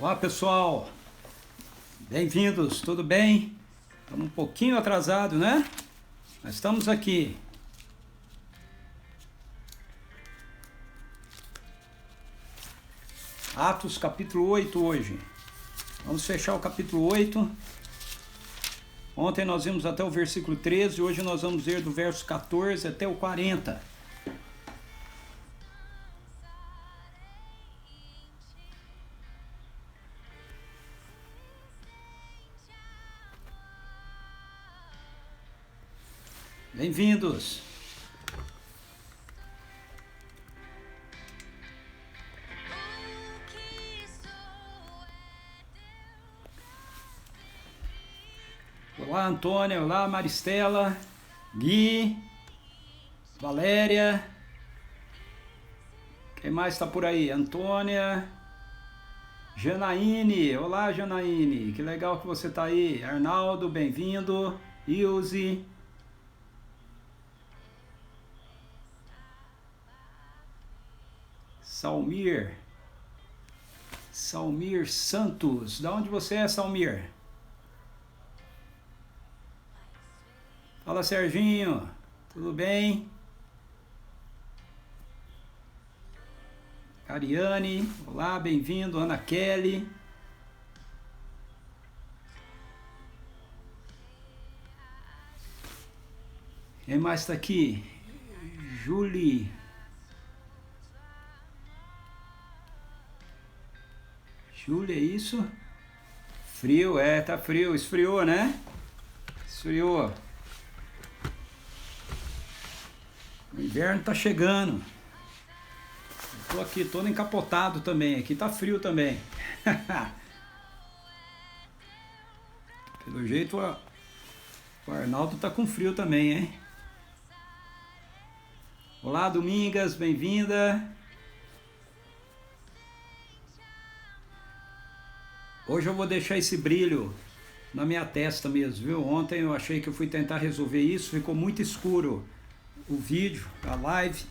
Olá pessoal, bem-vindos, tudo bem? Estamos um pouquinho atrasado, né? Mas estamos aqui. Atos capítulo 8 hoje. Vamos fechar o capítulo 8. Ontem nós vimos até o versículo 13, hoje nós vamos ver do verso 14 até o 40. Bem-vindos! Olá, Antônia, olá, Maristela, Gui, Valéria, quem mais está por aí? Antônia, Janaíne, olá, Janaíne, que legal que você está aí. Arnaldo, bem-vindo, Ilse, Salmir Santos, da onde você é, Salmir? Fala, Serginho, tudo bem? Ariane, olá, bem-vindo, Ana Kelly. Quem mais está aqui? Julie. Júlia, é isso? Frio, tá frio, esfriou, né? Esfriou. O inverno tá chegando. Eu tô aqui, todo encapotado também, aqui tá frio também. Pelo jeito o Arnaldo tá com frio também, hein? Olá, Domingas, bem-vinda. Hoje eu vou deixar esse brilho na minha testa mesmo, viu? Ontem eu achei que eu fui tentar resolver isso, ficou muito escuro o vídeo, a live.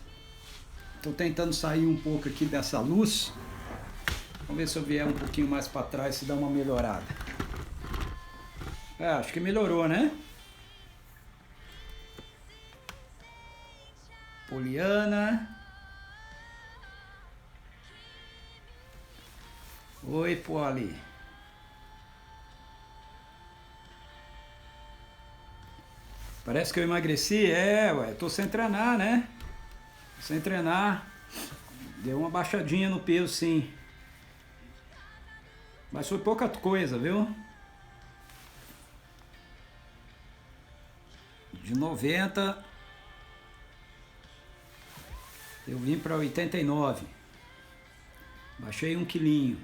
Estou tentando sair um pouco aqui dessa luz. Vamos ver se eu vier um pouquinho mais para trás, se dá uma melhorada. Acho que melhorou, né? Poliana. Oi, Poli. Parece que eu emagreci? Ué, tô sem treinar, né? Sem treinar. Deu uma baixadinha no peso, sim. Mas foi pouca coisa, viu? De 90, eu vim para 89. Baixei 1 quilinho.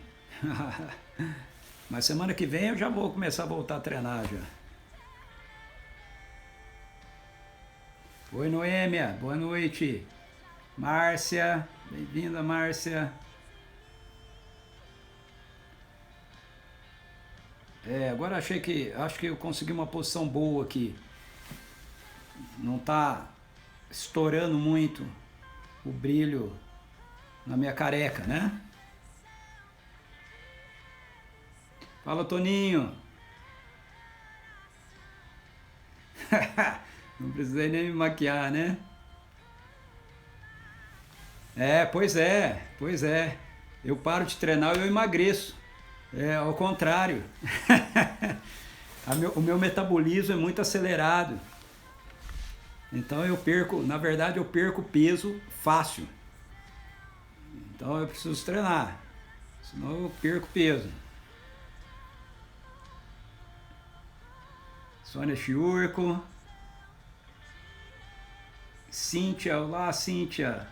Mas semana que vem eu já vou começar a voltar a treinar já. Oi, Noêmia, boa noite. Márcia, bem-vinda, Márcia. Agora acho que eu consegui uma posição boa aqui. Não tá estourando muito o brilho na minha careca, né? Fala, Toninho. Não precisei nem me maquiar, né? Pois é. Eu paro de treinar e eu emagreço. Ao contrário. O meu metabolismo é muito acelerado. Então na verdade eu perco peso fácil. Então eu preciso treinar. Senão eu perco peso. Sônia Chiurco. Cíntia, olá Cíntia.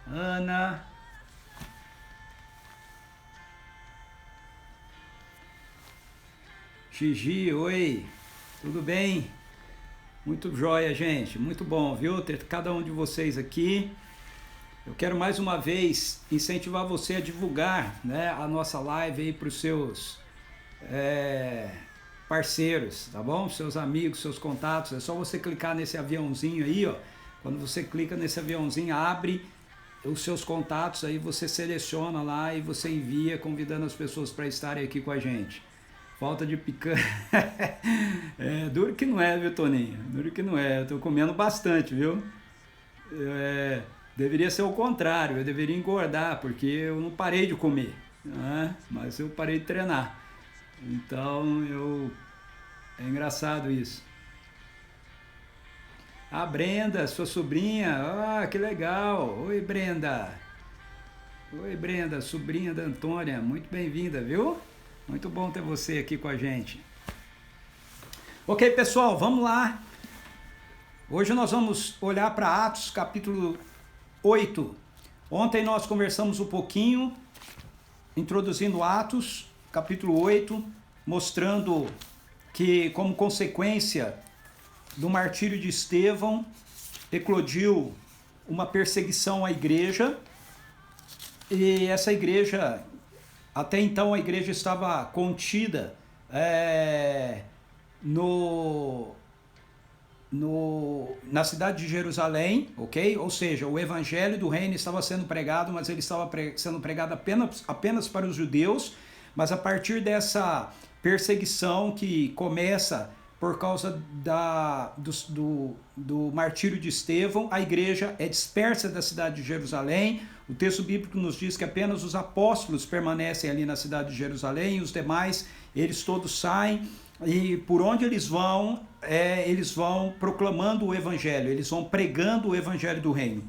Ana. Gigi, oi. Tudo bem? Muito jóia, gente. Muito bom, viu? Ter cada um de vocês aqui. Eu quero mais uma vez incentivar você a divulgar, né, a nossa live aí para os seus parceiros, tá bom? Seus amigos, seus contatos. É só você clicar nesse aviãozinho aí, ó. Quando você clica nesse aviãozinho, abre os seus contatos, aí você seleciona lá e você envia convidando as pessoas para estarem aqui com a gente. Falta de picanha. Duro que não é, viu, Toninho? Duro que não é. Eu tô comendo bastante, viu? Deveria ser o contrário, eu deveria engordar, porque eu não parei de comer, né? Mas eu parei de treinar. Então, é engraçado isso. A Brenda, sua sobrinha, que legal. Oi, Brenda. Oi, Brenda, sobrinha da Antônia, muito bem-vinda, viu? Muito bom ter você aqui com a gente. Ok, pessoal, vamos lá. Hoje nós vamos olhar para Atos, capítulo 8. Ontem nós conversamos um pouquinho, introduzindo Atos, capítulo 8, mostrando que, como consequência do martírio de Estevão, eclodiu uma perseguição à igreja, e essa igreja, até então a igreja estava contida na cidade de Jerusalém, ok? Ou seja, o evangelho do reino estava sendo pregado, mas ele estava sendo pregado apenas para os judeus, mas a partir dessa perseguição que começa por causa do martírio de Estevão, a igreja é dispersa da cidade de Jerusalém. O texto bíblico nos diz que apenas os apóstolos permanecem ali na cidade de Jerusalém, e os demais, eles todos saem, e por onde eles vão proclamando o evangelho, eles vão pregando o evangelho do reino.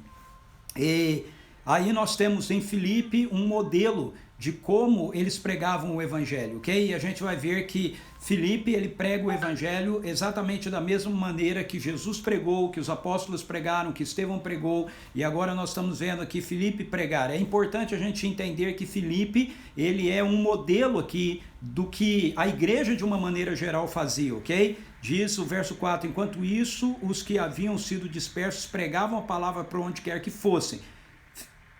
E aí nós temos em Filipe um modelo de como eles pregavam o evangelho, ok? E a gente vai ver que Filipe, ele prega o evangelho exatamente da mesma maneira que Jesus pregou, que os apóstolos pregaram, que Estevão pregou, e agora nós estamos vendo aqui Filipe pregar. É importante a gente entender que Filipe, ele é um modelo aqui do que a igreja de uma maneira geral fazia, ok? Diz o verso 4, enquanto isso, os que haviam sido dispersos pregavam a palavra por onde quer que fossem.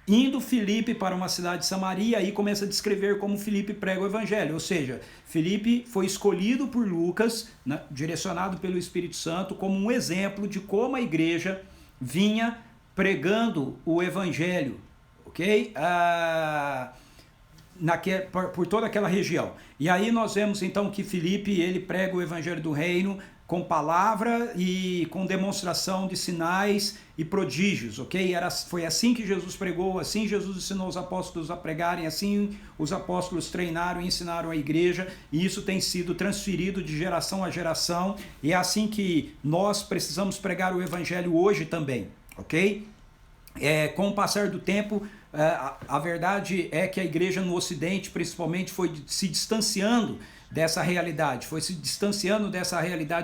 Indo Filipe para uma cidade de Samaria, aí começa a descrever como Filipe prega o evangelho, ou seja, Filipe foi escolhido por Lucas, né, direcionado pelo Espírito Santo, como um exemplo de como a igreja vinha pregando o evangelho, ok? Por toda aquela região. E aí nós vemos então que Filipe, ele prega o evangelho do reino com palavra e com demonstração de sinais e prodígios, ok? Foi assim que Jesus pregou, assim Jesus ensinou os apóstolos a pregarem, assim os apóstolos treinaram e ensinaram a igreja, e isso tem sido transferido de geração a geração, e é assim que nós precisamos pregar o evangelho hoje também, ok? Com o passar do tempo, a verdade é que a igreja no Ocidente, principalmente, foi se distanciando dessa realidade,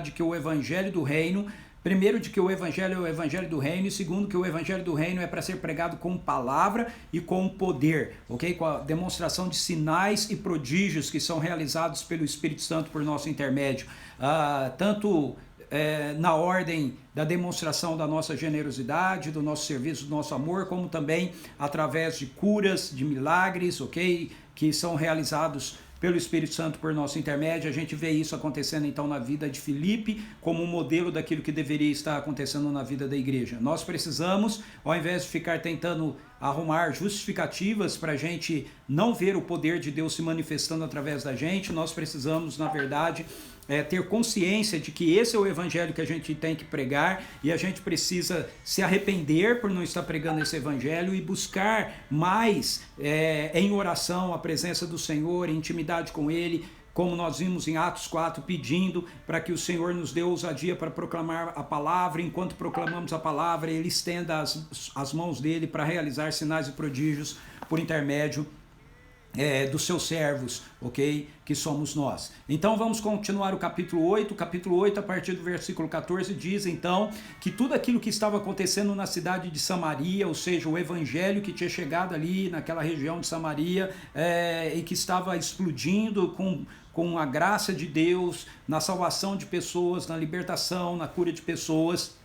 de que o evangelho do reino, primeiro, de que o evangelho é o evangelho do reino, e segundo, que o evangelho do reino é para ser pregado com palavra e com poder, ok? Com a demonstração de sinais e prodígios que são realizados pelo Espírito Santo por nosso intermédio, tanto na ordem da demonstração da nossa generosidade, do nosso serviço, do nosso amor, como também através de curas, de milagres, ok? Que são realizados pelo Espírito Santo por nosso intermédio. A gente vê isso acontecendo então na vida de Filipe como um modelo daquilo que deveria estar acontecendo na vida da igreja. Nós precisamos, ao invés de ficar tentando arrumar justificativas para a gente não ver o poder de Deus se manifestando através da gente, nós precisamos, na verdade, ter consciência de que esse é o evangelho que a gente tem que pregar, e a gente precisa se arrepender por não estar pregando esse evangelho e buscar mais em oração a presença do Senhor, em intimidade com Ele, como nós vimos em Atos 4, pedindo para que o Senhor nos dê ousadia para proclamar a palavra. Enquanto proclamamos a palavra, Ele estenda as mãos dele para realizar sinais e prodígios por intermédio dos seus servos, ok? Que somos nós. Então vamos continuar o capítulo 8. O capítulo 8, a partir do versículo 14, diz então que tudo aquilo que estava acontecendo na cidade de Samaria, ou seja, o evangelho que tinha chegado ali naquela região de Samaria, e que estava explodindo com a graça de Deus, na salvação de pessoas, na libertação, na cura de pessoas,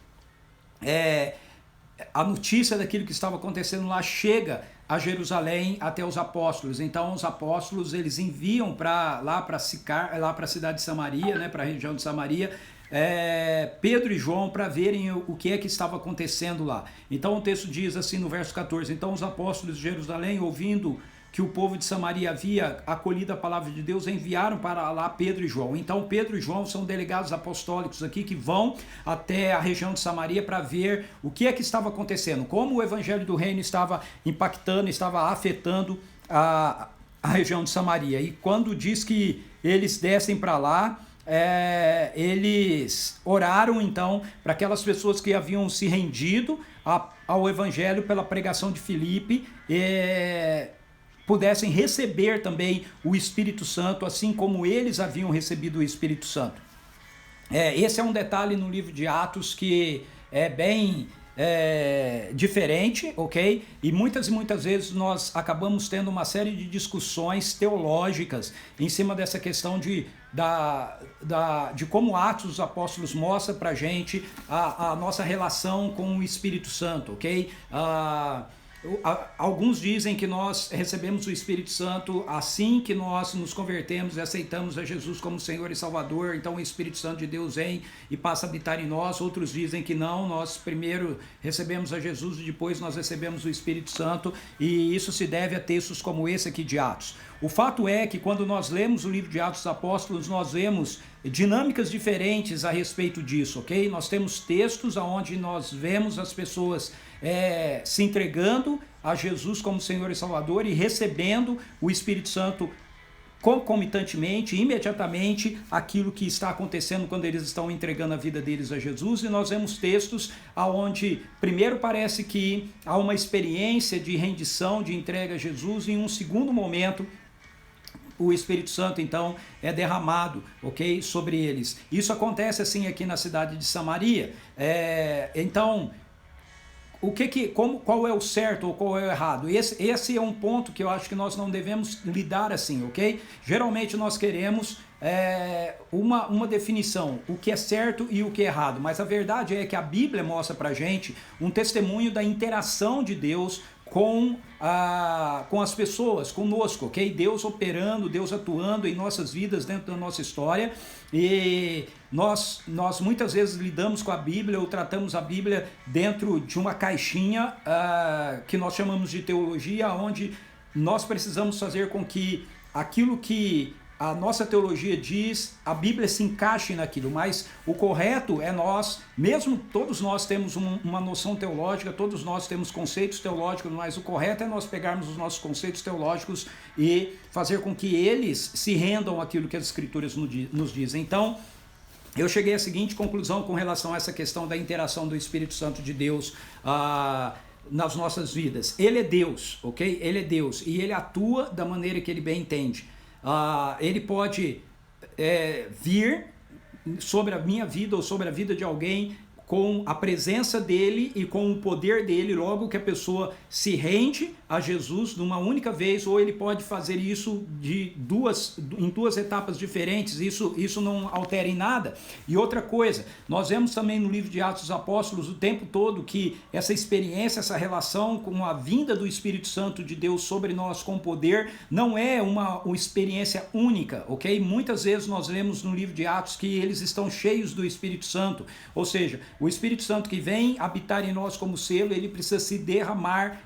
a notícia daquilo que estava acontecendo lá chega a Jerusalém até os apóstolos. Então os apóstolos, eles enviam para a cidade de Samaria, né, para a região de Samaria, Pedro e João para verem o que é que estava acontecendo lá. Então o texto diz assim no verso 14: então os apóstolos de Jerusalém, ouvindo que o povo de Samaria havia acolhido a palavra de Deus, enviaram para lá Pedro e João. Então Pedro e João são delegados apostólicos aqui que vão até a região de Samaria para ver o que é que estava acontecendo, como o evangelho do reino estava impactando, estava afetando a região de Samaria. E quando diz que eles descem para lá, eles oraram então para aquelas pessoas que haviam se rendido ao evangelho pela pregação de Filipe, pudessem receber também o Espírito Santo, assim como eles haviam recebido o Espírito Santo. Esse é um detalhe no livro de Atos que é bem diferente, ok? E muitas vezes nós acabamos tendo uma série de discussões teológicas em cima dessa questão de como Atos dos Apóstolos mostra pra gente a nossa relação com o Espírito Santo, ok? Alguns dizem que nós recebemos o Espírito Santo assim que nós nos convertemos e aceitamos a Jesus como Senhor e Salvador, então o Espírito Santo de Deus vem e passa a habitar em nós. Outros dizem que não, nós primeiro recebemos a Jesus e depois nós recebemos o Espírito Santo, e isso se deve a textos como esse aqui de Atos. O fato é que quando nós lemos o livro de Atos dos Apóstolos, nós vemos dinâmicas diferentes a respeito disso, ok? Nós temos textos onde nós vemos as pessoas se entregando a Jesus como Senhor e Salvador e recebendo o Espírito Santo concomitantemente, imediatamente, aquilo que está acontecendo quando eles estão entregando a vida deles a Jesus. E nós vemos textos onde primeiro parece que há uma experiência de rendição, de entrega a Jesus, e em um segundo momento o Espírito Santo então é derramado, ok, sobre eles. Isso acontece assim aqui na cidade de Samaria. Então, qual é o certo ou qual é o errado? Esse é um ponto que eu acho que nós não devemos lidar assim, ok? Geralmente nós queremos uma definição, o que é certo e o que é errado, mas a verdade é que a Bíblia mostra pra gente um testemunho da interação de Deus com as pessoas, conosco, ok? Deus operando, Deus atuando em nossas vidas, dentro da nossa história, e nós muitas vezes lidamos com a Bíblia ou tratamos a Bíblia dentro de uma caixinha que nós chamamos de teologia, onde nós precisamos fazer com que aquilo que a nossa teologia diz, a Bíblia se encaixe naquilo, mas o correto é nós, mesmo todos nós temos uma noção teológica, todos nós temos conceitos teológicos, mas o correto é nós pegarmos os nossos conceitos teológicos e fazer com que eles se rendam àquilo que as Escrituras nos dizem. Então, eu cheguei à seguinte conclusão com relação a essa questão da interação do Espírito Santo de Deus nas nossas vidas. Ele é Deus, ok? Ele é Deus e ele atua da maneira que ele bem entende. Ele pode vir sobre a minha vida ou sobre a vida de alguém com a presença dele e com o poder dele logo que a pessoa se rende a Jesus numa única vez, ou ele pode fazer isso em duas etapas diferentes. Isso não altera em nada. E outra coisa, nós vemos também no livro de Atos dos Apóstolos o tempo todo que essa experiência, essa relação com a vinda do Espírito Santo de Deus sobre nós com poder não é uma experiência única, ok? Muitas vezes nós lemos no livro de Atos que eles estão cheios do Espírito Santo, ou seja, o Espírito Santo que vem habitar em nós como selo, ele precisa se derramar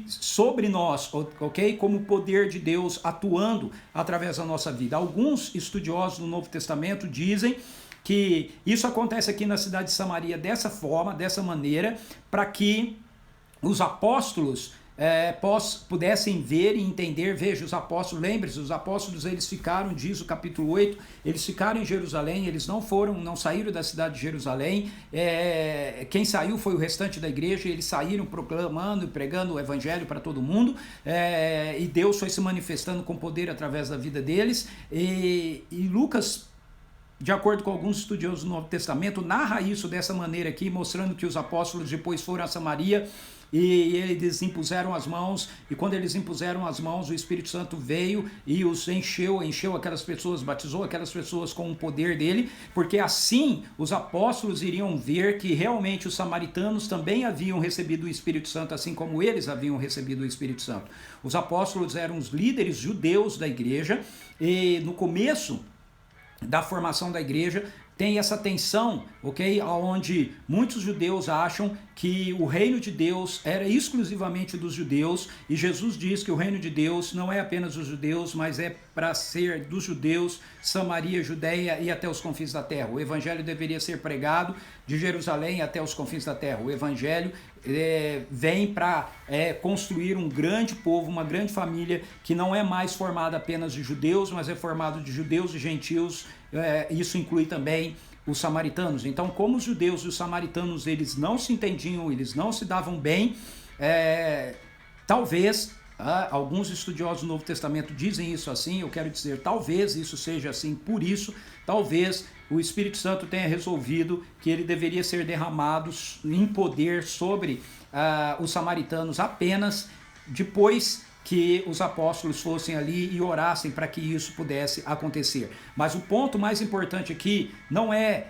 sobre nós, ok? Como o poder de Deus atuando através da nossa vida. Alguns estudiosos do Novo Testamento dizem que isso acontece aqui na cidade de Samaria dessa forma, dessa maneira, para que os apóstolos pudessem ver e entender. Veja, os apóstolos, lembre-se, os apóstolos eles ficaram, diz o capítulo 8, eles ficaram em Jerusalém, eles não saíram da cidade de Jerusalém, quem saiu foi o restante da igreja, eles saíram proclamando e pregando o evangelho para todo mundo, e Deus foi se manifestando com poder através da vida deles, e Lucas, de acordo com alguns estudiosos do Novo Testamento, narra isso dessa maneira aqui, mostrando que os apóstolos depois foram a Samaria e eles impuseram as mãos, e quando eles impuseram as mãos, o Espírito Santo veio e os encheu aquelas pessoas, batizou aquelas pessoas com o poder dele, porque assim os apóstolos iriam ver que realmente os samaritanos também haviam recebido o Espírito Santo, assim como eles haviam recebido o Espírito Santo. Os apóstolos eram os líderes judeus da igreja, e no começo da formação da igreja, tem essa tensão, ok? Onde muitos judeus acham que o reino de Deus era exclusivamente dos judeus, e Jesus diz que o reino de Deus não é apenas dos judeus, mas é para ser dos judeus, Samaria, Judeia e até os confins da terra. O evangelho deveria ser pregado de Jerusalém até os confins da terra. O evangelho vem para construir um grande povo, uma grande família que não é mais formada apenas de judeus, mas é formado de judeus e gentios. Isso inclui também os samaritanos. Então, como os judeus e os samaritanos eles não se entendiam, eles não se davam bem, talvez alguns estudiosos do Novo Testamento dizem isso assim. Eu quero dizer, talvez isso seja assim, por isso, talvez o Espírito Santo tenha resolvido que ele deveria ser derramado em poder sobre os samaritanos apenas depois que os apóstolos fossem ali e orassem para que isso pudesse acontecer. Mas o ponto mais importante aqui não é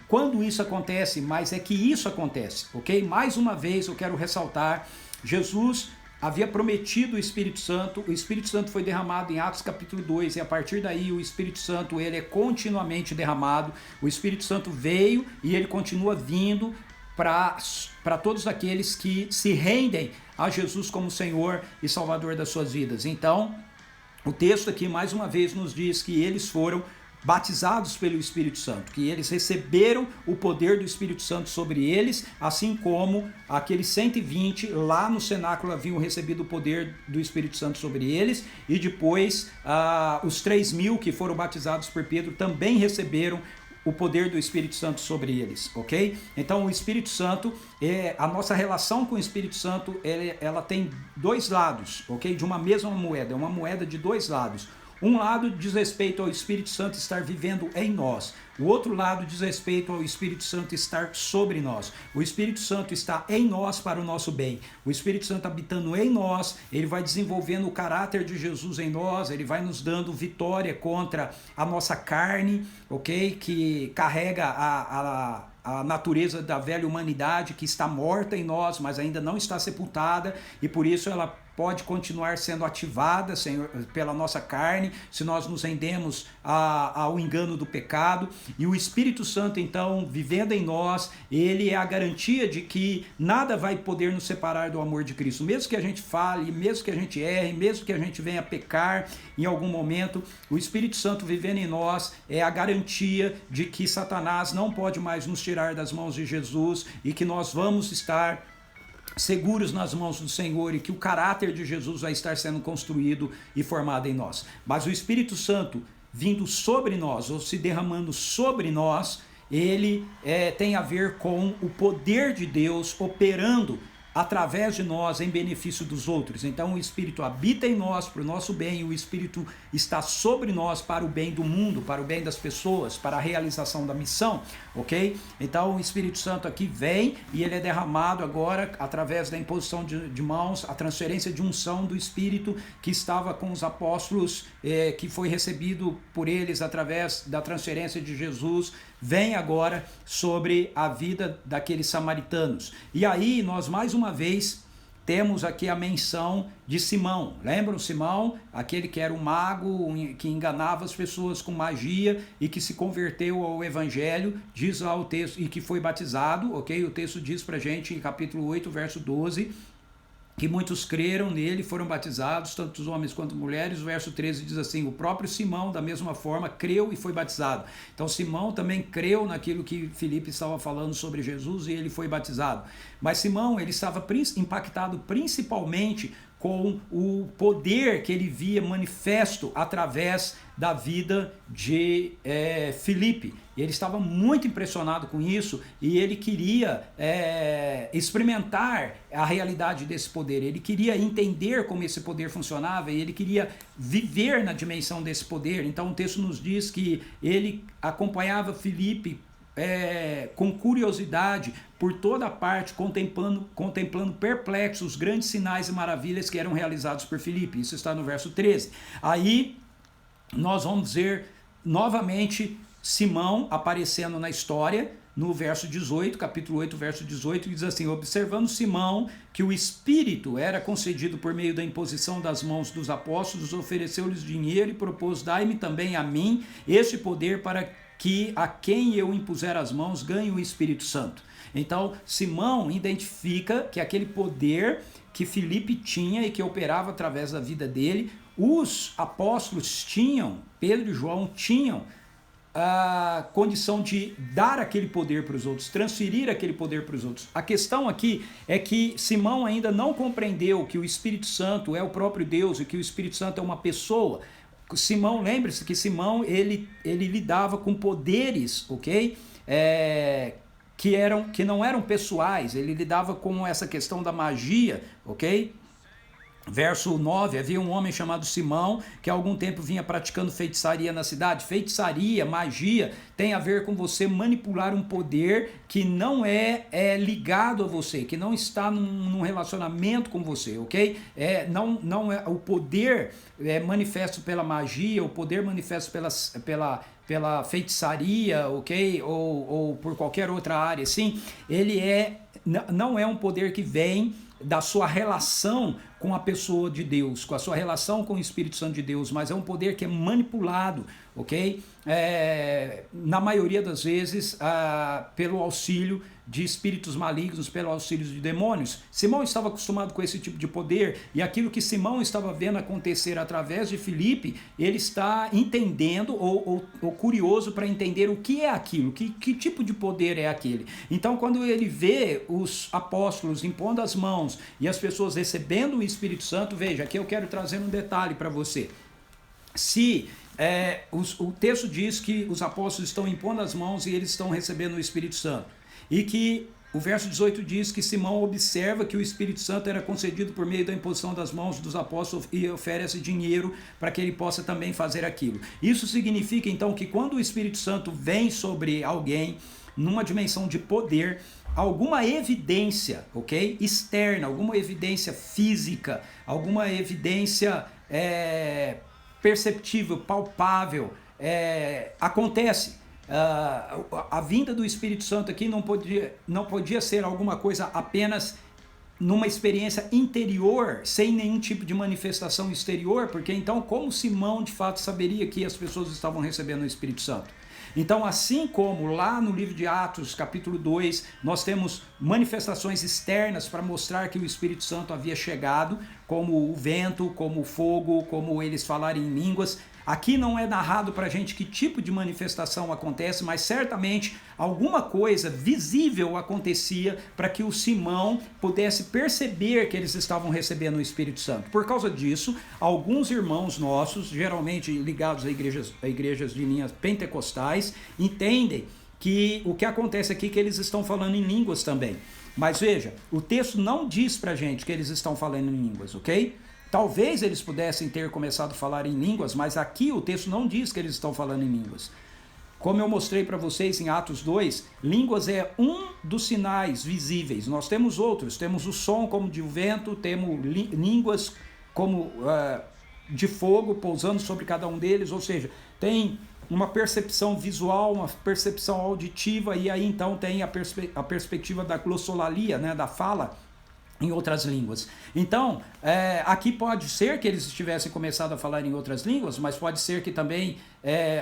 quando isso acontece, mas é que isso acontece, ok? Mais uma vez eu quero ressaltar, Jesus havia prometido o Espírito Santo foi derramado em Atos capítulo 2, e a partir daí o Espírito Santo ele é continuamente derramado. O Espírito Santo veio e ele continua vindo para todos aqueles que se rendem a Jesus como Senhor e Salvador das suas vidas. Então, o texto aqui mais uma vez nos diz que eles foram batizados pelo Espírito Santo, que eles receberam o poder do Espírito Santo sobre eles, assim como aqueles 120 lá no cenáculo haviam recebido o poder do Espírito Santo sobre eles, e depois os 3.000 que foram batizados por Pedro também receberam o poder do Espírito Santo sobre eles, ok? Então o Espírito Santo, a nossa relação com o Espírito Santo, ela tem dois lados, ok? De uma mesma moeda, é uma moeda de dois lados. Um lado diz respeito ao Espírito Santo estar vivendo em nós. O outro lado diz respeito ao Espírito Santo estar sobre nós. O Espírito Santo está em nós para o nosso bem. O Espírito Santo habitando em nós, ele vai desenvolvendo o caráter de Jesus em nós, ele vai nos dando vitória contra a nossa carne, ok? Que carrega a natureza da velha humanidade que está morta em nós, mas ainda não está sepultada, e por isso ela pode continuar sendo ativada, Senhor, pela nossa carne, se nós nos rendemos ao engano do pecado. E o Espírito Santo, então, vivendo em nós, ele é a garantia de que nada vai poder nos separar do amor de Cristo. Mesmo que a gente fale, mesmo que a gente erre, mesmo que a gente venha pecar em algum momento, o Espírito Santo vivendo em nós é a garantia de que Satanás não pode mais nos tirar das mãos de Jesus, e que nós vamos estar seguros nas mãos do Senhor, e que o caráter de Jesus vai estar sendo construído e formado em nós. Mas o Espírito Santo vindo sobre nós, ou se derramando sobre nós, ele tem a ver com o poder de Deus operando através de nós em benefício dos outros. Então o Espírito habita em nós para o nosso bem, o Espírito está sobre nós para o bem do mundo, para o bem das pessoas, para a realização da missão, ok? Então o Espírito Santo aqui vem e ele é derramado agora através da imposição de mãos, a transferência de unção do Espírito que estava com os apóstolos, que foi recebido por eles através da transferência de Jesus, vem agora sobre a vida daqueles samaritanos. E aí nós mais uma vez temos aqui a menção de Simão. Lembram Simão? Aquele que era um mago, que enganava as pessoas com magia e que se converteu ao evangelho, diz lá o texto, e que foi batizado, ok? O texto diz pra gente em capítulo 8, verso 12, que muitos creram nele, foram batizados, tanto os homens quanto mulheres. O verso 13 diz assim: o próprio Simão, da mesma forma, creu e foi batizado. Então Simão também creu naquilo que Filipe estava falando sobre Jesus, e ele foi batizado. Mas Simão, ele estava impactado principalmente com o poder que ele via manifesto através da vida de Filipe. Ele estava muito impressionado com isso, e ele queria experimentar a realidade desse poder. Ele queria entender como esse poder funcionava, e ele queria viver na dimensão desse poder. Então o texto nos diz que ele acompanhava Filipe com curiosidade por toda parte, contemplando perplexo os grandes sinais e maravilhas que eram realizados por Filipe. Isso está no verso 13. Aí nós vamos ver novamente Simão aparecendo na história, no verso 18, capítulo 8, verso 18, diz assim: observando Simão que o Espírito era concedido por meio da imposição das mãos dos apóstolos, ofereceu-lhes dinheiro e propôs: dai-me também a mim esse poder para que a quem eu impuser as mãos ganhe o Espírito Santo. Então, Simão identifica que aquele poder que Filipe tinha e que operava através da vida dele, os apóstolos tinham, Pedro e João tinham a condição de dar aquele poder para os outros, transferir aquele poder para os outros. A questão aqui é que Simão ainda não compreendeu que o Espírito Santo é o próprio Deus e que o Espírito Santo é uma pessoa. Simão, lembre-se que Simão, ele lidava com poderes, ok? Que não eram pessoais, ele lidava com essa questão da magia, ok? Verso 9, havia um homem chamado Simão, que há algum tempo vinha praticando feitiçaria na cidade. Feitiçaria, magia, tem a ver com você manipular um poder que não é ligado a você, que não está num relacionamento com você, ok? Não é, o poder manifesto pela magia, o poder manifesto pela feitiçaria, ok? Ou por qualquer outra área, assim, ele não é um poder que vem da sua relação com a pessoa de Deus, com a sua relação com o Espírito Santo de Deus, mas é um poder que é manipulado, ok? Na maioria das vezes, pelo auxílio de espíritos malignos, pelo auxílio de demônios. Simão estava acostumado com esse tipo de poder, e aquilo que Simão estava vendo acontecer através de Filipe, ele está entendendo ou curioso para entender o que é aquilo, que tipo de poder é aquele. Então, quando ele vê os apóstolos impondo as mãos e as pessoas recebendo o Espírito Santo, veja, aqui eu quero trazer um detalhe para você. O texto diz que os apóstolos estão impondo as mãos e eles estão recebendo o Espírito Santo. E que o verso 18 diz que Simão observa que o Espírito Santo era concedido por meio da imposição das mãos dos apóstolos e oferece dinheiro para que ele possa também fazer aquilo. Isso significa então que quando o Espírito Santo vem sobre alguém numa dimensão de poder, alguma evidência, ok? Externa, alguma evidência física, alguma evidência perceptível, palpável, acontece. A vinda do Espírito Santo aqui não podia ser alguma coisa apenas numa experiência interior, sem nenhum tipo de manifestação exterior, porque então como Simão de fato saberia que as pessoas estavam recebendo o Espírito Santo? Então, assim como lá no livro de Atos, capítulo 2, nós temos manifestações externas para mostrar que o Espírito Santo havia chegado, como o vento, como o fogo, como eles falarem em línguas. Aqui não é narrado para a gente que tipo de manifestação acontece, mas certamente alguma coisa visível acontecia para que o Simão pudesse perceber que eles estavam recebendo o Espírito Santo. Por causa disso, alguns irmãos nossos, geralmente ligados a igrejas de linhas pentecostais, entendem que o que acontece aqui é que eles estão falando em línguas também. Mas veja, o texto não diz para a gente que eles estão falando em línguas, ok? Talvez eles pudessem ter começado a falar em línguas, mas aqui o texto não diz que eles estão falando em línguas. Como eu mostrei para vocês em Atos 2, línguas é um dos sinais visíveis. Nós temos outros, temos o som como de vento, temos línguas como de fogo pousando sobre cada um deles, ou seja, tem uma percepção visual, uma percepção auditiva, e aí então tem a perspectiva da glossolalia, né, da fala, em outras línguas. Então, aqui pode ser que eles tivessem começado a falar em outras línguas, mas pode ser que também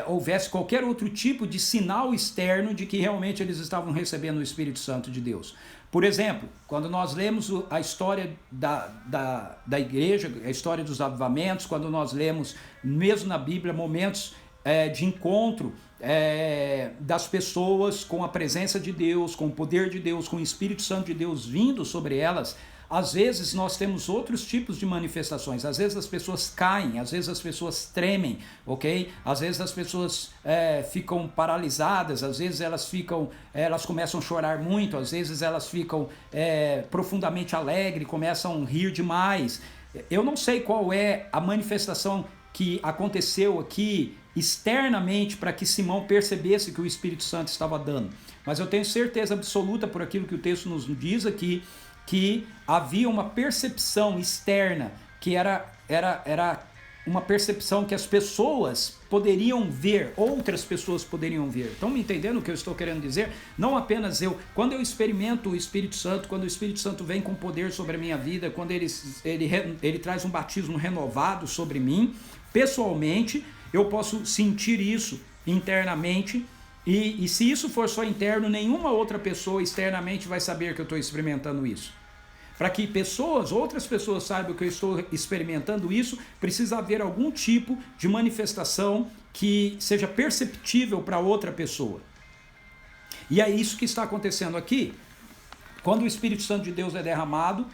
houvesse qualquer outro tipo de sinal externo de que realmente eles estavam recebendo o Espírito Santo de Deus. Por exemplo, quando nós lemos a história da igreja, a história dos avivamentos, quando nós lemos, mesmo na Bíblia, momentos de encontro das pessoas com a presença de Deus, com o poder de Deus, com o Espírito Santo de Deus vindo sobre elas, às vezes nós temos outros tipos de manifestações. Às vezes as pessoas caem, às vezes as pessoas tremem, ok? Às vezes as pessoas ficam paralisadas, às vezes elas começam a chorar muito, às vezes elas ficam profundamente alegres, começam a rir demais. Eu não sei qual é a manifestação que aconteceu aqui externamente para que Simão percebesse que o Espírito Santo estava dando. Mas eu tenho certeza absoluta, por aquilo que o texto nos diz aqui, que havia uma percepção externa, que era uma percepção que as pessoas poderiam ver, outras pessoas poderiam ver. Estão me entendendo o que eu estou querendo dizer? Não apenas eu. Quando eu experimento o Espírito Santo, quando o Espírito Santo vem com poder sobre a minha vida, quando ele traz um batismo renovado sobre mim, pessoalmente, eu posso sentir isso internamente, E se isso for só interno, nenhuma outra pessoa externamente vai saber que eu estou experimentando isso. Para que outras pessoas saibam que eu estou experimentando isso, precisa haver algum tipo de manifestação que seja perceptível para outra pessoa. E é isso que está acontecendo aqui. Quando o Espírito Santo de Deus é derramado,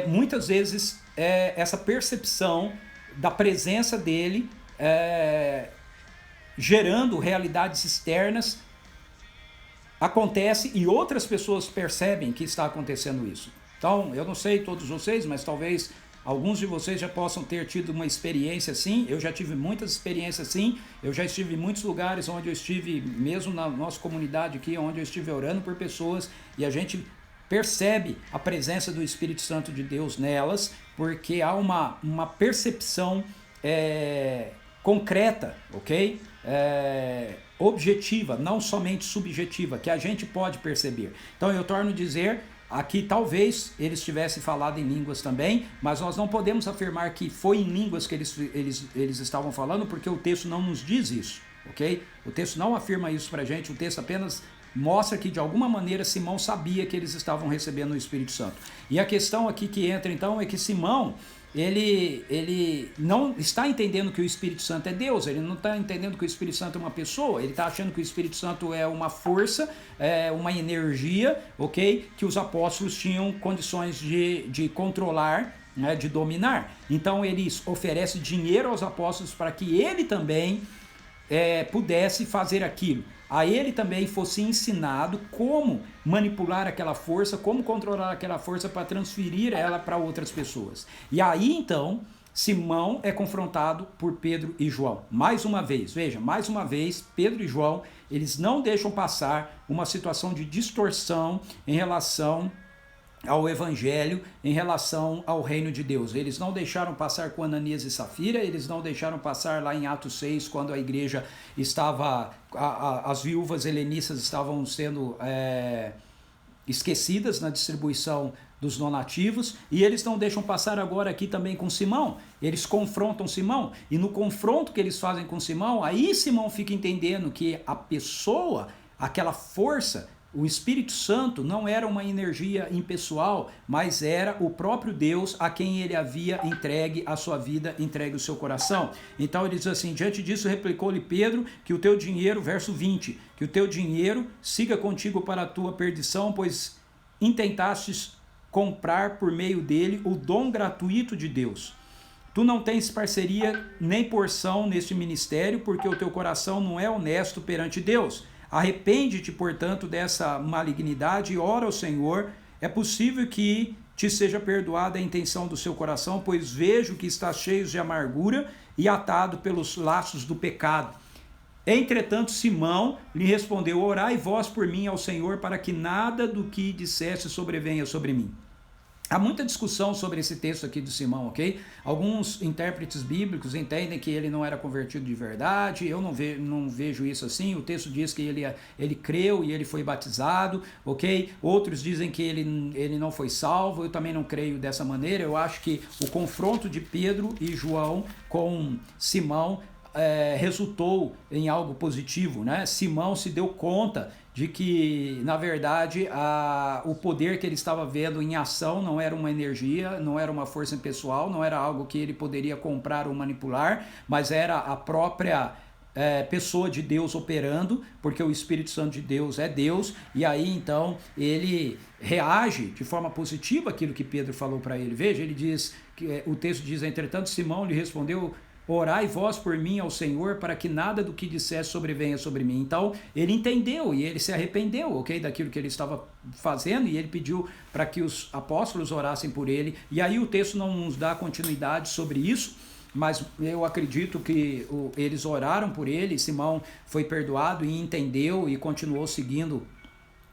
muitas vezes essa percepção da presença dele gerando realidades externas acontece e outras pessoas percebem que está acontecendo isso. Então, eu não sei todos vocês, mas talvez alguns de vocês já possam ter tido uma experiência assim. Eu já tive muitas experiências assim. Eu já estive em muitos lugares onde eu estive, mesmo na nossa comunidade aqui, onde eu estive orando por pessoas, e a gente percebe a presença do Espírito Santo de Deus nelas, porque há uma percepção concreta, ok? Objetiva, não somente subjetiva, que a gente pode perceber. Então eu torno a dizer, aqui talvez eles tivessem falado em línguas também, mas nós não podemos afirmar que foi em línguas que eles estavam falando, porque o texto não nos diz isso, ok? O texto não afirma isso pra gente, o texto apenas mostra que de alguma maneira Simão sabia que eles estavam recebendo o Espírito Santo. E a questão aqui que entra então é que Simão, ele não está entendendo que o Espírito Santo é Deus, ele não está entendendo que o Espírito Santo é uma pessoa, ele está achando que o Espírito Santo é uma força, uma energia, ok? Que os apóstolos tinham condições de controlar, né, de dominar. Então eles oferecem dinheiro aos apóstolos para que ele também pudesse fazer aquilo. A ele também fosse ensinado como manipular aquela força, como controlar aquela força para transferir ela para outras pessoas. E aí então, Simão é confrontado por Pedro e João. Mais uma vez, veja, mais uma vez, Pedro e João, eles não deixam passar uma situação de distorção em relação ao evangelho, em relação ao reino de Deus. Eles não deixaram passar com Ananias e Safira, eles não deixaram passar lá em Atos 6, quando a igreja estava, as viúvas helenistas estavam sendo esquecidas na distribuição dos donativos, e eles não deixam passar agora aqui também com Simão. Eles confrontam Simão, e no confronto que eles fazem com Simão, aí Simão fica entendendo que a pessoa, aquela força, o Espírito Santo não era uma energia impessoal, mas era o próprio Deus a quem ele havia entregue a sua vida, entregue o seu coração. Então ele diz assim, diante disso replicou-lhe Pedro, que o teu dinheiro, verso 20, que o teu dinheiro siga contigo para a tua perdição, pois intentastes comprar por meio dele o dom gratuito de Deus. Tu não tens parceria nem porção neste ministério, porque o teu coração não é honesto perante Deus. Arrepende-te, portanto, dessa malignidade e ora ao Senhor. É possível que te seja perdoada a intenção do seu coração, pois vejo que estás cheio de amargura e atado pelos laços do pecado. Entretanto, Simão lhe respondeu, orai vós por mim ao Senhor, para que nada do que disseste sobrevenha sobre mim. Há muita discussão sobre esse texto aqui do Simão, ok? Alguns intérpretes bíblicos entendem que ele não era convertido de verdade, eu não vejo isso assim. O texto diz que ele creu e ele foi batizado, ok? Outros dizem que ele não foi salvo, eu também não creio dessa maneira. Eu acho que o confronto de Pedro e João com Simão resultou em algo positivo, né? Simão se deu conta de que, na verdade, o poder que ele estava vendo em ação não era uma energia, não era uma força impessoal, não era algo que ele poderia comprar ou manipular, mas era a própria pessoa de Deus operando, porque o Espírito Santo de Deus é Deus, e aí então ele reage de forma positiva àquilo que Pedro falou para ele. Veja, ele diz, o texto diz, entretanto Simão lhe respondeu, orai vós por mim ao Senhor, para que nada do que dissesse sobrevenha sobre mim. Então, ele entendeu e ele se arrependeu, ok, daquilo que ele estava fazendo, e ele pediu para que os apóstolos orassem por ele. E aí o texto não nos dá continuidade sobre isso, mas eu acredito que eles oraram por ele, Simão foi perdoado e entendeu e continuou seguindo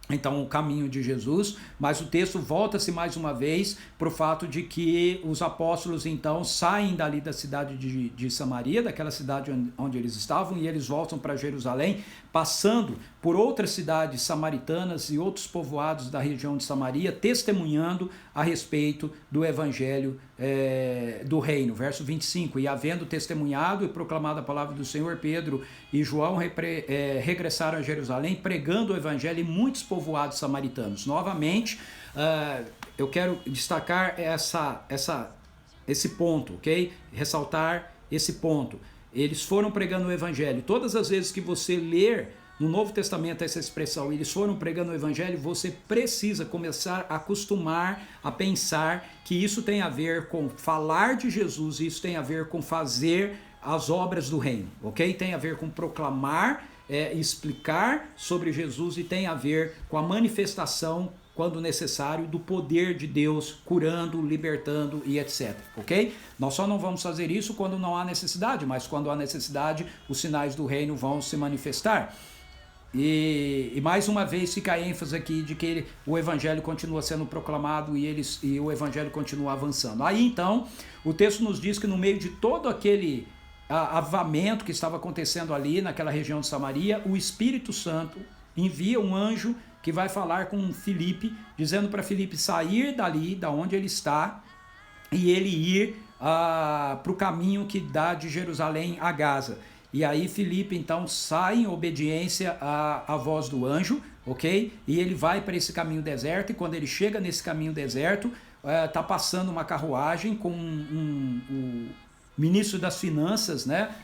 então o caminho de Jesus, mas o texto volta-se mais uma vez para o fato de que os apóstolos então saem dali da cidade de Samaria, daquela cidade onde eles estavam, e eles voltam para Jerusalém passando por outras cidades samaritanas e outros povoados da região de Samaria, testemunhando a respeito do evangelho do reino. Verso 25, e havendo testemunhado e proclamado a palavra do Senhor, Pedro e João regressaram a Jerusalém, pregando o evangelho em muitos povoados samaritanos. Novamente, eu quero destacar esse ponto, ok? Ressaltar esse ponto. Eles foram pregando o evangelho. Todas as vezes que você ler no Novo Testamento essa expressão, eles foram pregando o evangelho, você precisa começar a acostumar a pensar que isso tem a ver com falar de Jesus, isso tem a ver com fazer as obras do reino, ok? Tem a ver com proclamar, explicar sobre Jesus, e tem a ver com a manifestação, quando necessário, do poder de Deus, curando, libertando e etc, ok? Nós só não vamos fazer isso quando não há necessidade, mas quando há necessidade, os sinais do reino vão se manifestar. E mais uma vez fica a ênfase aqui de que o evangelho continua sendo proclamado e o evangelho continua avançando. Aí então, o texto nos diz que no meio de todo aquele avivamento que estava acontecendo ali naquela região de Samaria, o Espírito Santo envia um anjo que vai falar com Filipe, dizendo para Filipe sair dali, da onde ele está, e ele ir para o caminho que dá de Jerusalém a Gaza. E aí Filipe então sai em obediência à voz do anjo, ok? E ele vai para esse caminho deserto, e quando ele chega nesse caminho deserto, está passando uma carruagem com o ministro das finanças, né?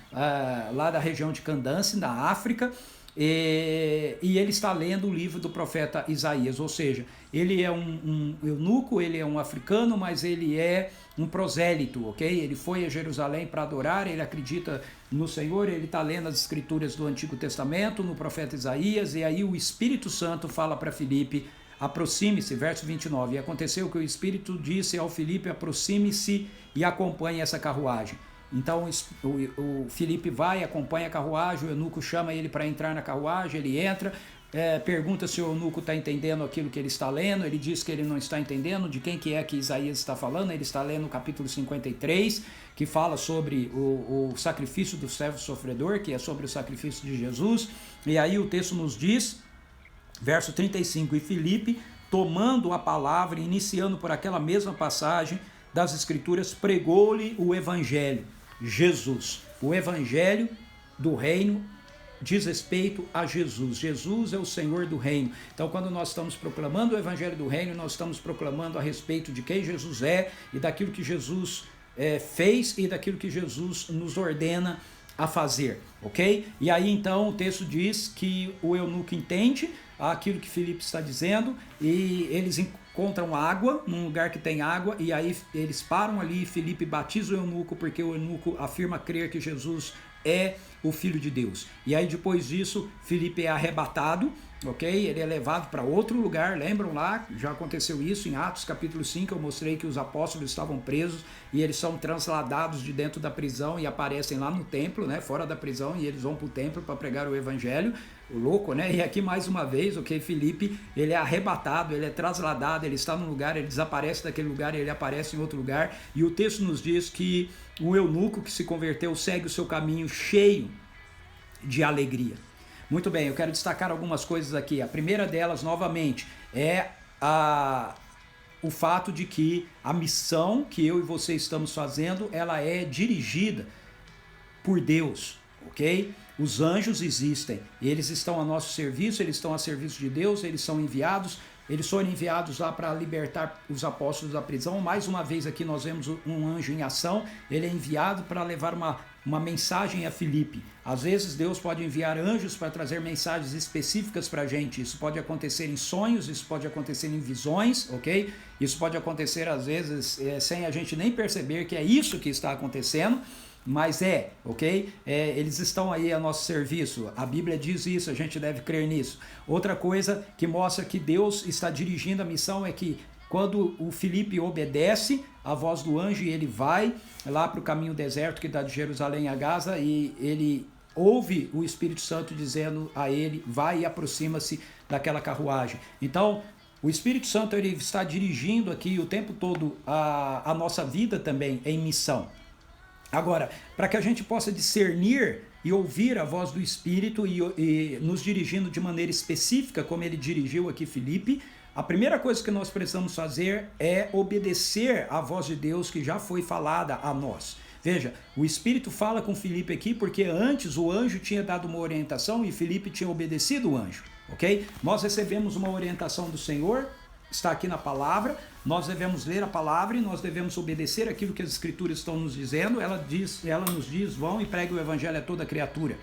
Lá da região de Candance, na África, e ele está lendo o livro do profeta Isaías, ou seja, ele é um eunuco, ele é um africano, mas ele é um prosélito, ok? Ele foi a Jerusalém para adorar, ele acredita no Senhor, ele está lendo as escrituras do Antigo Testamento, no profeta Isaías, e aí o Espírito Santo fala para Filipe, aproxime-se, verso 29, e aconteceu que o Espírito disse ao Filipe, aproxime-se e acompanhe essa carruagem. Então o Filipe vai, acompanha a carruagem, o eunuco chama ele para entrar na carruagem, ele entra, pergunta se o eunuco está entendendo aquilo que ele está lendo, ele diz que ele não está entendendo, de quem que é que Isaías está falando, ele está lendo o capítulo 53, que fala sobre o sacrifício do servo sofredor, que é sobre o sacrifício de Jesus, e aí o texto nos diz, verso 35, e Filipe, tomando a palavra, iniciando por aquela mesma passagem das Escrituras, pregou-lhe o Evangelho, Jesus. O Evangelho do reino diz respeito a Jesus. Jesus é o Senhor do reino. Então, quando nós estamos proclamando o Evangelho do reino, nós estamos proclamando a respeito de quem Jesus é e daquilo que Jesus fez e daquilo que Jesus nos ordena a fazer, ok? E aí então o texto diz que o eunuco entende aquilo que Filipe está dizendo e eles encontram água, num lugar que tem água, e aí eles param ali, Filipe batiza o eunuco, porque o eunuco afirma crer que Jesus é o Filho de Deus. E aí depois disso, Filipe é arrebatado, ok? Ele é levado para outro lugar, lembram lá? Já aconteceu isso em Atos capítulo 5, eu mostrei que os apóstolos estavam presos e eles são transladados de dentro da prisão e aparecem lá no templo, né? Fora da prisão, e eles vão para o templo para pregar o evangelho. Louco, né? E aqui mais uma vez, ok, Filipe, ele é arrebatado, ele é trasladado, ele está num lugar, ele desaparece daquele lugar, ele aparece em outro lugar, e o texto nos diz que o eunuco que se converteu segue o seu caminho cheio de alegria. Muito bem, eu quero destacar algumas coisas aqui. A primeira delas, novamente, é o fato de que a missão que eu e você estamos fazendo, ela é dirigida por Deus, ok? Os anjos existem, eles estão a nosso serviço, eles estão a serviço de Deus, eles são enviados, eles foram enviados lá para libertar os apóstolos da prisão. Mais uma vez aqui nós vemos um anjo em ação, ele é enviado para levar uma mensagem a Filipe. Às vezes Deus pode enviar anjos para trazer mensagens específicas para a gente. Isso pode acontecer em sonhos, isso pode acontecer em visões, ok? Isso pode acontecer às vezes sem a gente nem perceber que é isso que está acontecendo. Mas ok? Eles estão aí a nosso serviço, a Bíblia diz isso, a gente deve crer nisso. Outra coisa que mostra que Deus está dirigindo a missão é que quando o Filipe obedece a voz do anjo e ele vai lá para o caminho deserto que dá de Jerusalém a Gaza, e ele ouve o Espírito Santo dizendo a ele, vai e aproxima-se daquela carruagem. Então, o Espírito Santo ele está dirigindo aqui o tempo todo a nossa vida também em missão. Agora, para que a gente possa discernir e ouvir a voz do Espírito e nos dirigindo de maneira específica, como ele dirigiu aqui Filipe, a primeira coisa que nós precisamos fazer é obedecer à voz de Deus que já foi falada a nós. Veja, o Espírito fala com Filipe aqui porque antes o anjo tinha dado uma orientação e Filipe tinha obedecido o anjo, ok? Nós recebemos uma orientação do Senhor, está aqui na palavra, nós devemos ler a palavra e nós devemos obedecer aquilo que as Escrituras estão nos dizendo. Ela nos diz, vão e pregue o Evangelho a toda criatura.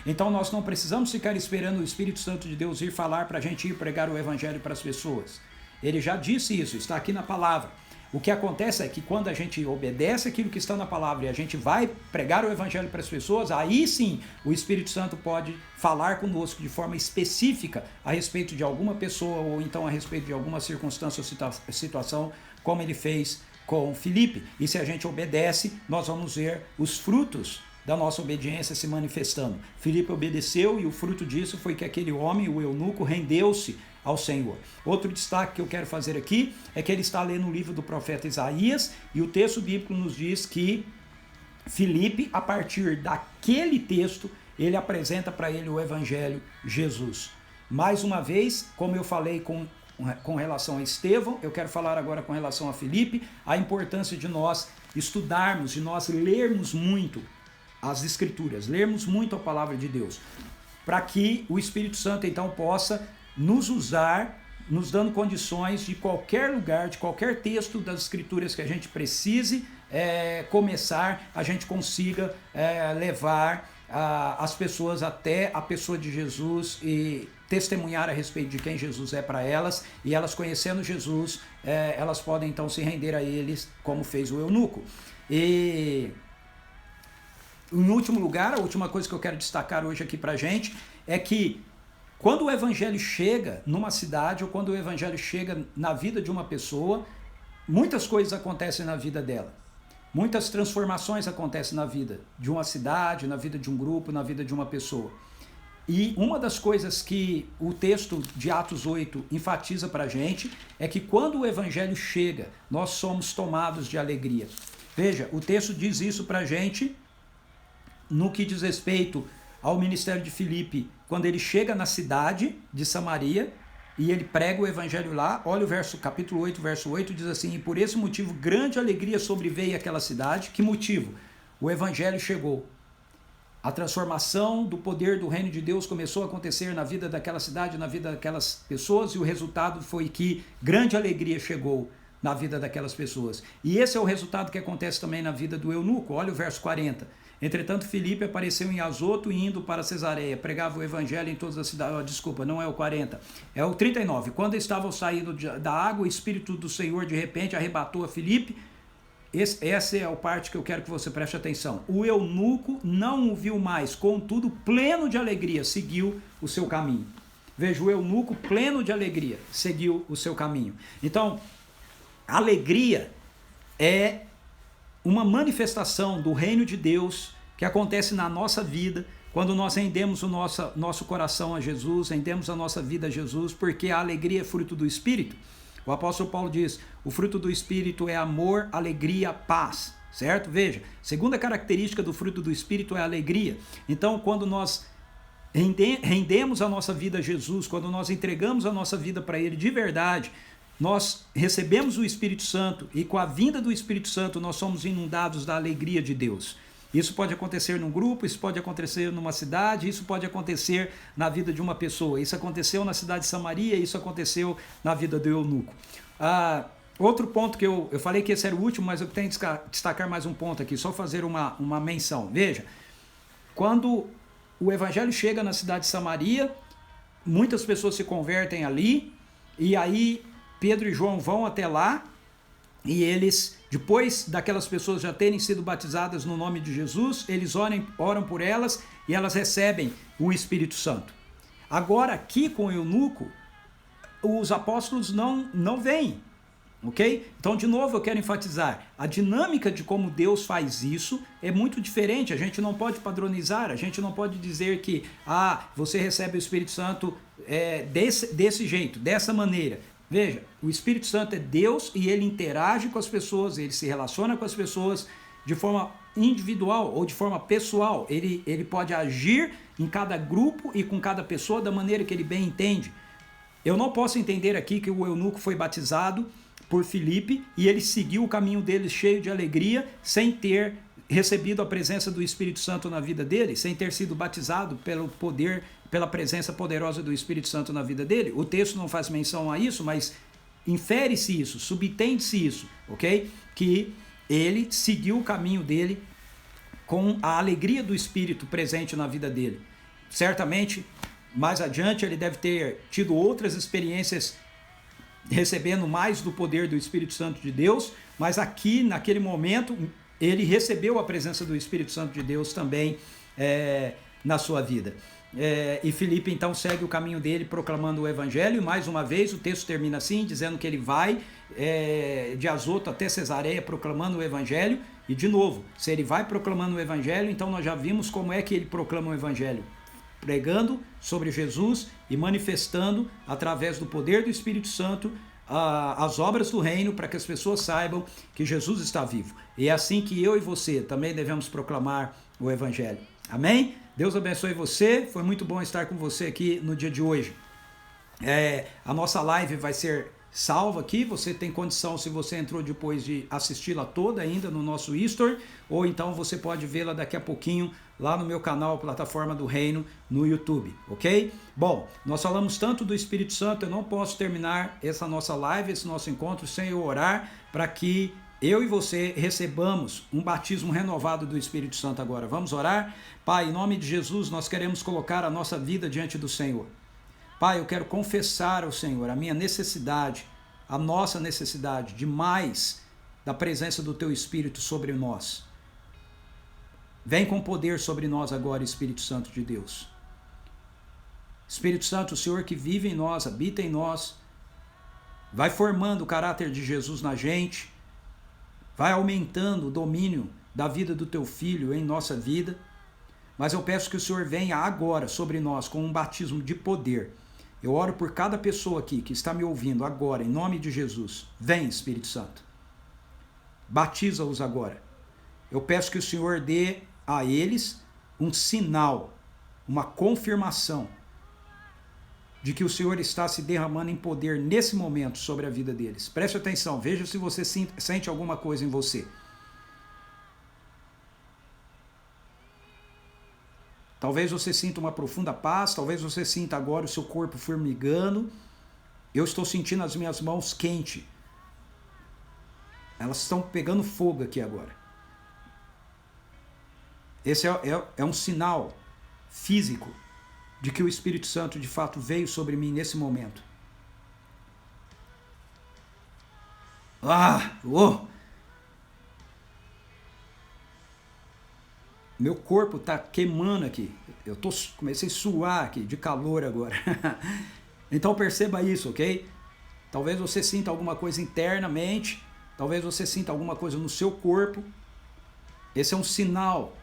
Então nós não precisamos ficar esperando o Espírito Santo de Deus ir falar para a gente ir pregar o Evangelho para as pessoas. Ele já disse isso, está aqui na palavra. O que acontece é que quando a gente obedece aquilo que está na palavra e a gente vai pregar o Evangelho para as pessoas, aí sim o Espírito Santo pode falar conosco de forma específica a respeito de alguma pessoa ou então a respeito de alguma circunstância ou situação, como ele fez com Filipe. E se a gente obedece, nós vamos ver os frutos da nossa obediência se manifestando. Filipe obedeceu e o fruto disso foi que aquele homem, o eunuco, rendeu-se ao Senhor. Outro destaque que eu quero fazer aqui é que ele está lendo o livro do profeta Isaías e o texto bíblico nos diz que Filipe, a partir daquele texto, ele apresenta para ele o Evangelho Jesus. Mais uma vez, como eu falei com relação a Estevão, eu quero falar agora com relação a Filipe, a importância de nós estudarmos, de nós lermos muito as Escrituras, lermos muito a palavra de Deus, para que o Espírito Santo então possa nos usar, nos dando condições de qualquer lugar, de qualquer texto das Escrituras que a gente precise começar, a gente consiga levar as pessoas até a pessoa de Jesus e testemunhar a respeito de quem Jesus é para elas, e elas conhecendo Jesus, elas podem então se render a eles, como fez o eunuco. E em último lugar, a última coisa que eu quero destacar hoje aqui para a gente é que quando o Evangelho chega numa cidade ou quando o Evangelho chega na vida de uma pessoa, muitas coisas acontecem na vida dela. Muitas transformações acontecem na vida de uma cidade, na vida de um grupo, na vida de uma pessoa. E uma das coisas que o texto de Atos 8 enfatiza para a gente é que quando o Evangelho chega, nós somos tomados de alegria. Veja, o texto diz isso para a gente no que diz respeito ao ministério de Filipe, quando ele chega na cidade de Samaria e ele prega o Evangelho lá. Olha o capítulo 8, verso 8, diz assim: e por esse motivo grande alegria sobreveio àquela cidade. Que motivo? O Evangelho chegou. A transformação do poder do reino de Deus começou a acontecer na vida daquela cidade, na vida daquelas pessoas, e o resultado foi que grande alegria chegou na vida daquelas pessoas. E esse é o resultado que acontece também na vida do eunuco. Olha o verso 40. Entretanto, Filipe apareceu em Azoto e indo para Cesareia, pregava o Evangelho em todas as cidades. Desculpa, não é o 40, é o 39. Quando estavam saindo da água, o Espírito do Senhor de repente arrebatou a Filipe. Essa é a parte que eu quero que você preste atenção. O eunuco não o viu mais, contudo, pleno de alegria, seguiu o seu caminho. Veja, o eunuco pleno de alegria, seguiu o seu caminho. Então, alegria é uma manifestação do reino de Deus que acontece na nossa vida quando nós rendemos o nosso coração a Jesus, rendemos a nossa vida a Jesus, porque a alegria é fruto do Espírito. O apóstolo Paulo diz: o fruto do Espírito é amor, alegria, paz, certo? Veja, segunda característica do fruto do Espírito é a alegria. Então, quando nós rendemos a nossa vida a Jesus, quando nós entregamos a nossa vida para Ele de verdade, nós recebemos o Espírito Santo e com a vinda do Espírito Santo nós somos inundados da alegria de Deus. Isso pode acontecer num grupo, isso pode acontecer numa cidade, isso pode acontecer na vida de uma pessoa. Isso aconteceu na cidade de Samaria, isso aconteceu na vida do eunuco. Outro ponto que eu falei que esse era o último, mas eu tenho que destacar mais um ponto aqui, só fazer uma menção. Veja, quando o Evangelho chega na cidade de Samaria, muitas pessoas se convertem ali, e aí Pedro e João vão até lá, e eles, depois daquelas pessoas já terem sido batizadas no nome de Jesus, eles oram por elas e elas recebem o Espírito Santo. Agora aqui com o eunuco, os apóstolos não vêm, ok? Então de novo eu quero enfatizar, a dinâmica de como Deus faz isso é muito diferente. A gente não pode padronizar, a gente não pode dizer que você recebe o Espírito Santo desse jeito, dessa maneira. Veja, o Espírito Santo é Deus e ele interage com as pessoas, ele se relaciona com as pessoas de forma individual ou de forma pessoal. Ele pode agir em cada grupo e com cada pessoa da maneira que ele bem entende. Eu não posso entender aqui que o eunuco foi batizado por Filipe e ele seguiu o caminho dele cheio de alegria, sem ter recebido a presença do Espírito Santo na vida dele, sem ter sido batizado pelo poder, pela presença poderosa do Espírito Santo na vida dele. O texto não faz menção a isso, mas infere-se isso, subentende-se isso, ok? Que ele seguiu o caminho dele com a alegria do Espírito presente na vida dele. Certamente, mais adiante, ele deve ter tido outras experiências recebendo mais do poder do Espírito Santo de Deus, mas aqui, naquele momento, ele recebeu a presença do Espírito Santo de Deus também na sua vida. E Filipe então segue o caminho dele proclamando o evangelho, e mais uma vez o texto termina assim, dizendo que ele vai de Azoto até Cesareia proclamando o evangelho. E de novo, se ele vai proclamando o evangelho, então nós já vimos como é que ele proclama o evangelho: pregando sobre Jesus e manifestando através do poder do Espírito Santo as obras do reino, para que as pessoas saibam que Jesus está vivo. E é assim que eu e você também devemos proclamar o evangelho. Amém? Deus abençoe você. Foi muito bom estar com você aqui no dia de hoje. A nossa live vai ser salva aqui. Você tem condição, se você entrou depois, de assisti-la toda ainda no nosso History, ou então você pode vê-la daqui a pouquinho lá no meu canal, Plataforma do Reino, no YouTube, ok? Bom, nós falamos tanto do Espírito Santo, eu não posso terminar essa nossa live, esse nosso encontro, sem eu orar para que eu e você recebamos um batismo renovado do Espírito Santo agora. Vamos orar? Pai, em nome de Jesus, nós queremos colocar a nossa vida diante do Senhor. Pai, eu quero confessar ao Senhor a minha necessidade, a nossa necessidade de mais da presença do Teu Espírito sobre nós. Vem com poder sobre nós agora, Espírito Santo de Deus. Espírito Santo, o Senhor que vive em nós, habita em nós, vai formando o caráter de Jesus na gente, vai aumentando o domínio da vida do Teu Filho em nossa vida. Mas eu peço que o Senhor venha agora sobre nós com um batismo de poder. Eu oro por cada pessoa aqui que está me ouvindo agora, em nome de Jesus. Vem, Espírito Santo. Batiza-os agora. Eu peço que o Senhor dê a eles um sinal, uma confirmação de que o Senhor está se derramando em poder nesse momento sobre a vida deles. Preste atenção, veja se você sente alguma coisa em você. Talvez você sinta uma profunda paz, talvez você sinta agora o seu corpo formigando. Eu estou sentindo as minhas mãos quentes. Elas estão pegando fogo aqui agora. Esse é um sinal físico de que o Espírito Santo de fato veio sobre mim nesse momento. Meu corpo está queimando aqui. Comecei a suar aqui, de calor agora. Então perceba isso, ok? Talvez você sinta alguma coisa internamente, talvez você sinta alguma coisa no seu corpo. Esse é um sinal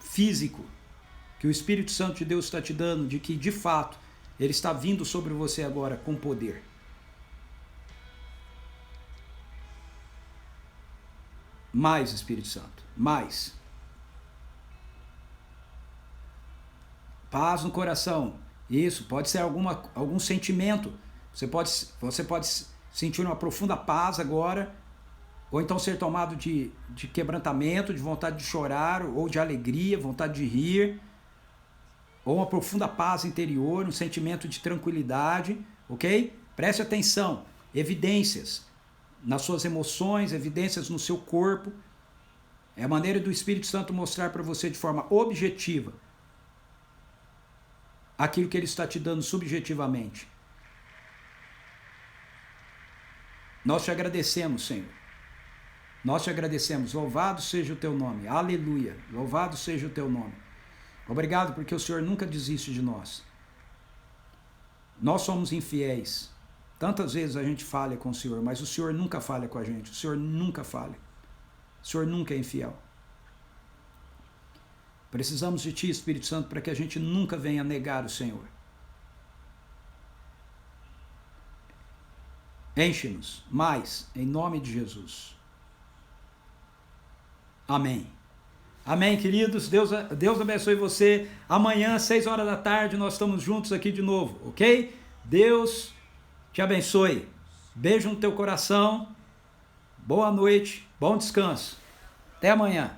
físico que o Espírito Santo de Deus está te dando, de que de fato ele está vindo sobre você agora com poder. Mais, Espírito Santo, mais. Paz no coração. Isso, pode ser algum sentimento. Você pode sentir uma profunda paz agora, ou então ser tomado de quebrantamento, de vontade de chorar, ou de alegria, vontade de rir, ou uma profunda paz interior, um sentimento de tranquilidade, ok? Preste atenção, evidências nas suas emoções, evidências no seu corpo. É a maneira do Espírito Santo mostrar para você de forma objetiva aquilo que ele está te dando subjetivamente. Nós te agradecemos, Senhor. Nós te agradecemos. Louvado seja o teu nome. Aleluia. Louvado seja o teu nome. Obrigado porque o Senhor nunca desiste de nós. Nós somos infiéis. Tantas vezes a gente falha com o Senhor, mas o Senhor nunca falha com a gente. O Senhor nunca falha. O Senhor nunca é infiel. Precisamos de Ti, Espírito Santo, para que a gente nunca venha negar o Senhor. Enche-nos mais, em nome de Jesus. Amém. Amém, queridos. Deus abençoe você. Amanhã, 6 horas da tarde, nós estamos juntos aqui de novo, ok? Deus te abençoe. Beijo no teu coração. Boa noite. Bom descanso. Até amanhã.